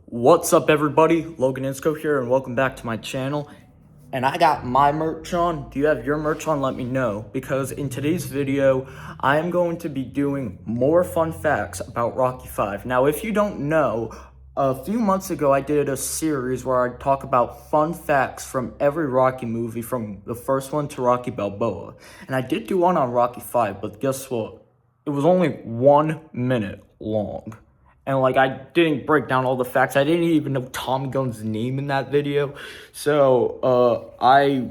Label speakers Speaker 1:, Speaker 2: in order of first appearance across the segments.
Speaker 1: What's up, everybody? Logan Insco here, and welcome back to my channel. And I got my merch on. Do you have your merch on? Let me know, because in today's video, I am going to be doing more fun facts about Rocky 5. Now, if you don't know, a few months ago, I did a series where I talk about fun facts from every Rocky movie, from the first one to Rocky Balboa. And I did do one on Rocky 5, but guess what? It was only 1 minute long. And I didn't break down all the facts. I didn't even know Tommy Gunn's name in that video. So I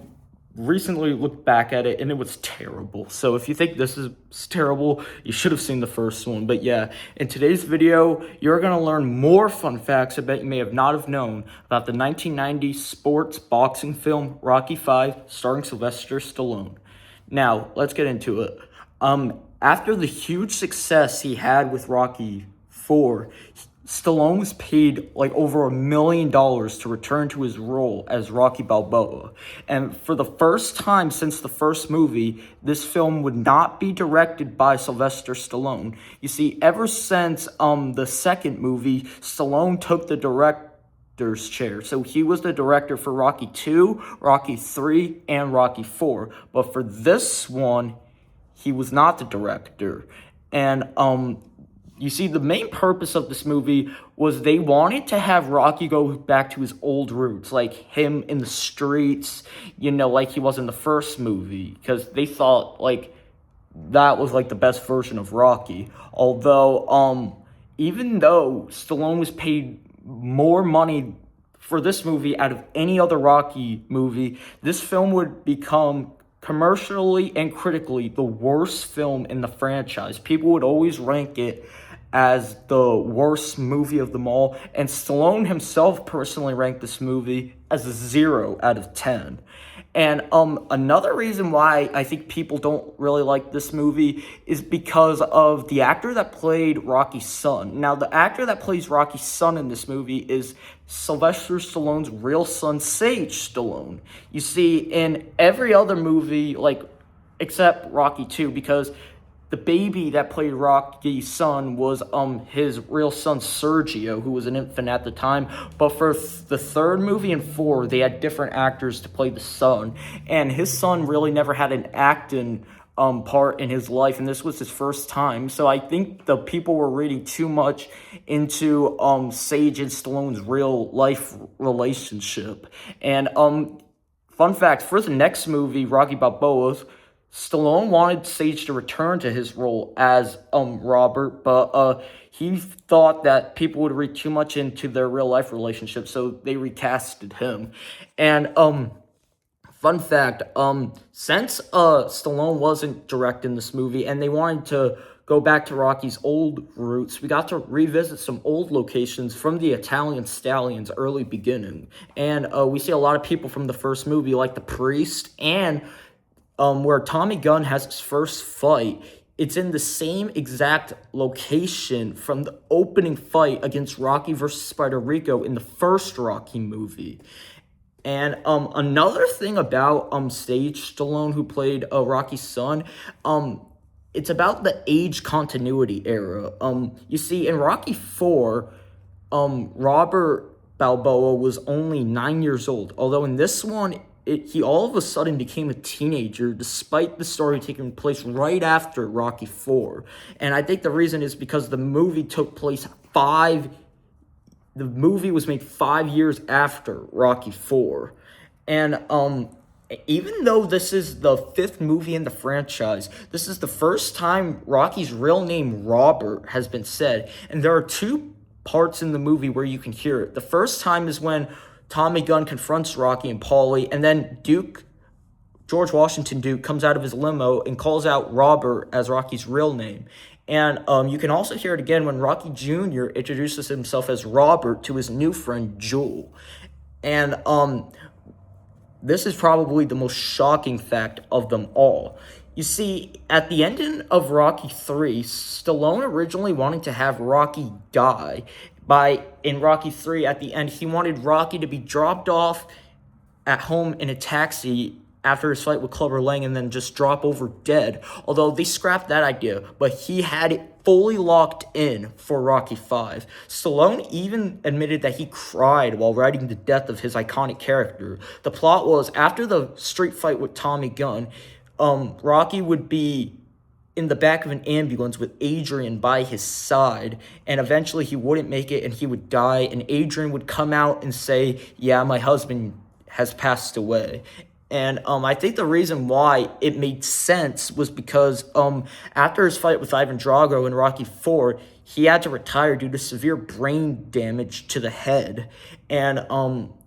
Speaker 1: recently looked back at it and it was terrible. So if you think this is terrible, you should have seen the first one. But yeah, in today's video, you're gonna learn more fun facts I bet you may have not have known about the 1990 sports boxing film Rocky 5, starring Sylvester Stallone. Now, let's get into it. After the huge success he had with Rocky 4, Stallone was paid over $1 million to return to his role as Rocky Balboa. And for the first time since the first movie, this film would not be directed by Sylvester Stallone. You see, ever since the second movie, Stallone took the director's chair. So he was the director for Rocky 2, Rocky 3, and Rocky 4. But for this one, he was not the director. And you see, the main purpose of this movie was they wanted to have Rocky go back to his old roots, like him in the streets, like he was in the first movie, because they thought, that was, the best version of Rocky. Although, even though Stallone was paid more money for this movie out of any other Rocky movie, this film would become commercially and critically the worst film in the franchise. People would always rank it as the worst movie of them all, and Stallone himself personally ranked this movie as a 0 out of 10. And another reason why I think people don't really like this movie is because of the actor that played Rocky's son. Now, the actor that plays Rocky's son in this movie is Sylvester Stallone's real son, Sage Stallone. You see, in every other movie, except Rocky 2, because the baby that played Rocky's son was his real son, Sergio, who was an infant at the time. But for the third movie and 4, they had different actors to play the son. And his son really never had an acting part in his life, and this was his first time. So I think the people were reading too much into Sage and Stallone's real life relationship. And fun fact, for the next movie, Rocky Balboa, Stallone wanted Sage to return to his role as Robert, but he thought that people would read too much into their real-life relationship, so they recasted him. And fun fact, since Stallone wasn't directing this movie and they wanted to go back to Rocky's old roots, we got to revisit some old locations from the Italian Stallion's early beginning. And we see a lot of people from the first movie, like the priest, and where Tommy Gunn has his first fight. It's in the same exact location from the opening fight against Rocky versus Spider Rico in the first Rocky movie. And another thing about Sage Stallone, who played Rocky's son, it's about the age continuity era. You see, in Rocky 4, Robert Balboa was only 9 years old, although in this one, he all of a sudden became a teenager, despite the story taking place right after Rocky 4. And I think the reason is because the movie took place the movie was made 5 years after Rocky 4. And even though this is the 5th movie in the franchise, this is the first time Rocky's real name, Robert, has been said. And there are 2 parts in the movie where you can hear it. The first time is when Tommy Gunn confronts Rocky and Paulie, and then George Washington Duke, comes out of his limo and calls out Robert as Rocky's real name. And you can also hear it again when Rocky Jr. introduces himself as Robert to his new friend, Jewel. And this is probably the most shocking fact of them all. You see, at the ending of Rocky 3, Stallone originally wanted to have Rocky die. In Rocky 3, at the end, he wanted Rocky to be dropped off at home in a taxi after his fight with Clubber Lang and then just drop over dead. Although they scrapped that idea, but he had it fully locked in for Rocky V. Stallone even admitted that he cried while writing the death of his iconic character. The plot was, after the street fight with Tommy Gunn, Rocky would be in the back of an ambulance with Adrian by his side, and eventually he wouldn't make it and he would die, and Adrian would come out and say, yeah, my husband has passed away. And I think the reason why it made sense was because after his fight with Ivan Drago in Rocky IV, he had to retire due to severe brain damage to the head. And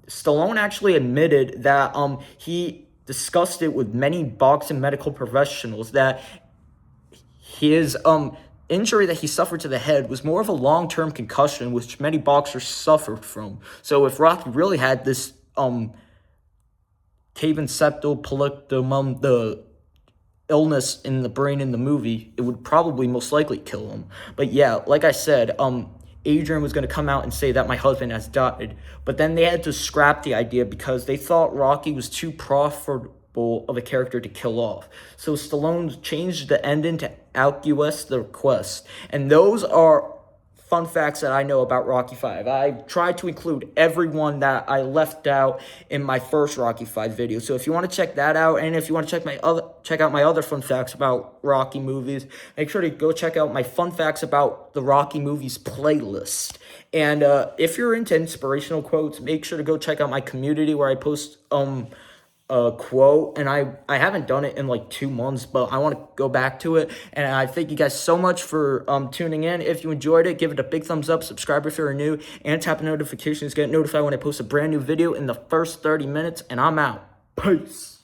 Speaker 1: Stallone actually admitted that he discussed it with many boxing medical professionals that his injury that he suffered to the head was more of a long-term concussion, which many boxers suffered from. So if Rocky really had this cavern septal polyctomum, the illness in the brain in the movie, it would probably most likely kill him. But yeah, like I said, Adrian was going to come out and say that my husband has died. But then they had to scrap the idea because they thought Rocky was too profitable of a character to kill off. So Stallone changed the ending to Alquest the Request. And those are fun facts that I know about Rocky V. I tried to include everyone that I left out in my first Rocky V video. So if you want to check that out, and if you want to check out my other fun facts about Rocky movies, make sure to go check out my fun facts about the Rocky movies playlist. And if you're into inspirational quotes, make sure to go check out my community where I post a quote, and I haven't done it in like 2 months, but I want to go back to it. And I thank you guys so much for tuning in. If you enjoyed it, give it a big thumbs up, subscribe if you're new, and tap the notifications to get notified when I post a brand new video in the first 30 minutes. And I'm out. Peace.